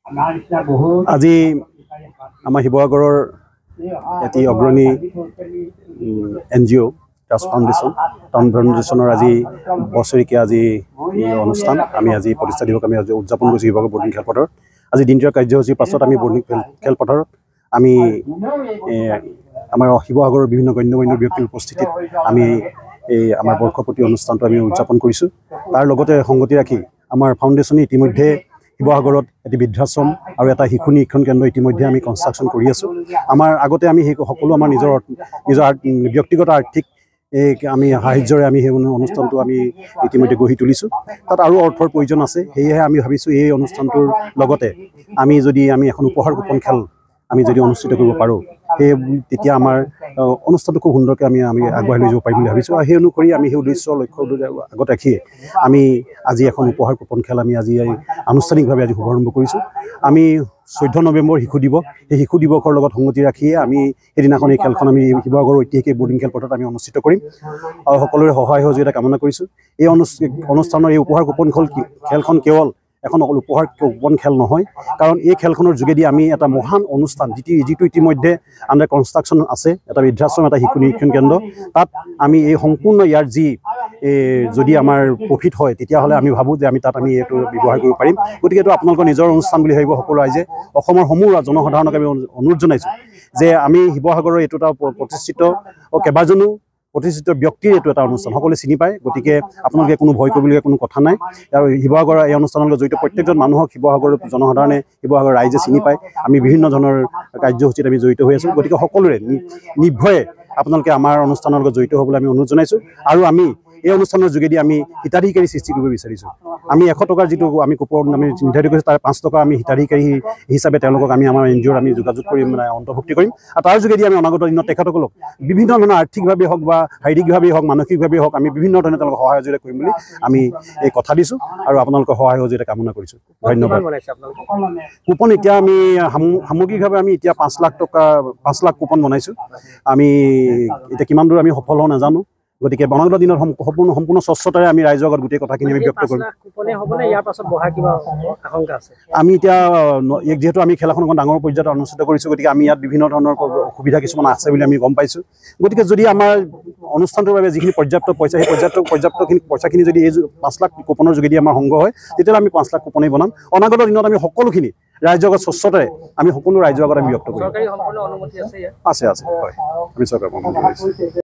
আজি আমাৰ শিৱসাগৰৰ এটি অগ্ৰণী NGO ট্ৰাষ্ট ফাউণ্ডেশ্যনৰ আজি বছৰিকীয়া আজি এই অনুষ্ঠান আমি আজি প্ৰতিষ্ঠা দিৱস আমি আজি উদযাপন কৰিছোঁ শিৱসাগৰ বৰ্ডিং খেলপথাৰত। আজি দিনটোৰ কাৰ্যসূচীৰ পাছত আমি বৰ্ডিং খেলপথাৰত আমি আমাৰ শিৱসাগৰৰ বিভিন্ন গণ্যমান্য ব্যক্তিৰ উপস্থিতিত আমি এই আমাৰ বৰ্ষপতি অনুষ্ঠানটো আমি উদযাপন কৰিছোঁ। তাৰ লগতে সংগতি ৰাখি আমাৰ ফাউণ্ডেশ্যনে ইতিমধ্যে শিৱসাগৰত এটি বৃদ্ধাশ্ৰম আৰু এটা শিশু নিৰীক্ষণ কেন্দ্ৰ ইতিমধ্যে আমি কনষ্ট্ৰাকশ্যন কৰি আছোঁ। আমাৰ আগতে আমি সেই সকলো আমাৰ নিজৰ ব্যক্তিগত আৰ্থিক আমি সাহায্যৰে আমি সেই অনুষ্ঠানটো আমি ইতিমধ্যে গঢ়ি তুলিছোঁ। তাত আৰু অৰ্থৰ প্ৰয়োজন আছে, সেয়েহে আমি ভাবিছোঁ এই অনুষ্ঠানটোৰ লগতে আমি যদি আমি এখন উপহাৰ গোপন খেল আমি যদি অনুষ্ঠিত কৰিব পাৰোঁ, তেতিয়া আমাৰ অনুষ্ঠানটো খুব সুন্দৰকৈ আমি আগবঢ়াই লৈ যাব পাৰিম বুলি ভাবিছোঁ। আৰু সেই অনুসৰি আমি সেই উদ্দেশ্য লক্ষ্য আগত ৰাখিয়ে আমি আজি এখন উপহাৰ গোপন খেল আমি আজি আনুষ্ঠানিকভাৱে আজি শুভাৰম্ভ কৰিছোঁ। আমি 14 নৱেম্বৰ শিশু দিৱস, সেই শিশু দিৱসৰ লগত সংগতি ৰাখিয়ে আমি সেইদিনাখন এই খেলখন আমি শিৱসাগৰৰ ঐতিহাসিক বৰ্ডিং খেলপথাৰত আমি অনুষ্ঠিত কৰিম আৰু সকলোৰে সহায় সহযোগিতা কামনা কৰিছোঁ। এই অনুষ্ঠানৰ এই উপহাৰ গোপন খেলখন কেৱল এখন অকল উপহাৰ গোপন খেল নহয়, কাৰণ এই খেলখনৰ যোগেদি আমি এটা মহান অনুষ্ঠান যিটো ইতিমধ্যে আণ্ডাৰ কনষ্ট্ৰাকশ্যন আছে, এটা বৃদ্ধাশ্ৰম, এটা শিশু নিৰীক্ষণ কেন্দ্ৰ, তাত আমি এই সম্পূৰ্ণ ইয়াৰ যি যদি আমাৰ প্ৰফিট হয় তেতিয়াহ'লে আমি ভাবোঁ যে আমি তাত আমি এইটো ব্যৱহাৰ কৰিব পাৰিম। গতিকে এইটো আপোনালোকৰ নিজৰ অনুষ্ঠান বুলি ভাবিব সকলো ৰাইজে। অসমৰ সমূহ জনসাধাৰণক আমি অনুৰোধ জনাইছোঁ যে আমি শিৱসাগৰৰ এইটো এটা কেইবাজনো প্ৰতিষ্ঠিত ব্যক্তিৰ এইটো এটা অনুষ্ঠান, সকলোৱে চিনি পায়। গতিকে আপোনালোকে কোনো ভয় কৰিবলগীয়া কোনো কথা নাই। আৰু শিৱসাগৰৰ এই অনুষ্ঠানৰ লগত জড়িত প্ৰত্যেকজন মানুহক শিৱসাগৰৰ জনসাধাৰণে, শিৱসাগৰৰ ৰাইজে চিনি পায়। আমি বিভিন্ন ধৰণৰ কাৰ্যসূচীত আমি জড়িত হৈ আছোঁ। গতিকে সকলোৰে নিৰ্ভয়ে আপোনালোকে আমাৰ অনুষ্ঠানৰ লগত জড়িত হ'বলৈ আমি অনুৰোধ জনাইছোঁ। আৰু আমি এই অনুষ্ঠানৰ যোগেদি আমি হিতাধিকাৰী সৃষ্টি কৰিব বিচাৰিছোঁ। আমি 100 টকাৰ যিটো আমি কুপন আমি নিৰ্ধাৰিত কৰিছোঁ, তাৰ 5 টকা আমি হিতাধিকাৰী হিচাপে তেওঁলোকক আমি আমাৰ NGOৰ আমি যোগাযোগ কৰিম, অন্তৰ্ভুক্তি কৰিম। আৰু তাৰ যোগেদি আমি অনাগত দিনত তেখেতসকলক বিভিন্ন ধৰণৰ আৰ্থিকভাৱে হওক বা শাৰীৰিকভাৱেই হওক, মানসিকভাৱেই হওক, আমি বিভিন্ন ধৰণে তেওঁলোকক সহায় সহযোগিতা কৰিম বুলি আমি এই কথা দিছোঁ আৰু আপোনালোকৰ সহায় সহযোগিতা কামনা কৰিছোঁ। ধন্যবাদ। কুপন এতিয়া আমি সামগ্ৰিকভাৱে আমি এতিয়া 5 লাখ কুপন বনাইছোঁ। আমি এতিয়া কিমান দূৰ আমি সফল হওঁ নাজানো। গতিকে অনাগত দিনত সম্পূৰ্ণ স্বচ্ছতাৰে আমি ৰাইজৰ আগত গোটেই কথাখিনি আমি ব্যক্ত কৰিম। আমি এতিয়া যিহেতু আমি খেলাখন অকণ ডাঙৰ পৰ্যায়ত অনুষ্ঠিত কৰিছোঁ, গতিকে আমি ইয়াত বিভিন্ন ধৰণৰ সুবিধা কিছুমান আছে বুলি আমি গম পাইছোঁ। গতিকে যদি আমাৰ অনুষ্ঠানটোৰ বাবে যিখিনি পৰ্যাপ্ত পইচা, সেই পৰ্যাপ্তখিনি পইচাখিনি যদি এই 5 লাখ কুপনৰ যোগেদি আমাৰ সংগ্ৰহ হয়, তেতিয়াহ'লে আমি 5 লাখ কুপনেই বনাম। অনাগত দিনত আমি সকলোখিনি ৰাইজৰ আগত স্বচ্ছতাৰে আমি সকলো ৰাইজৰ আগত আমি ব্যক্ত কৰিম। আছে হয়, আমি চৰকাৰৰ অনুমতি লৈছোঁ।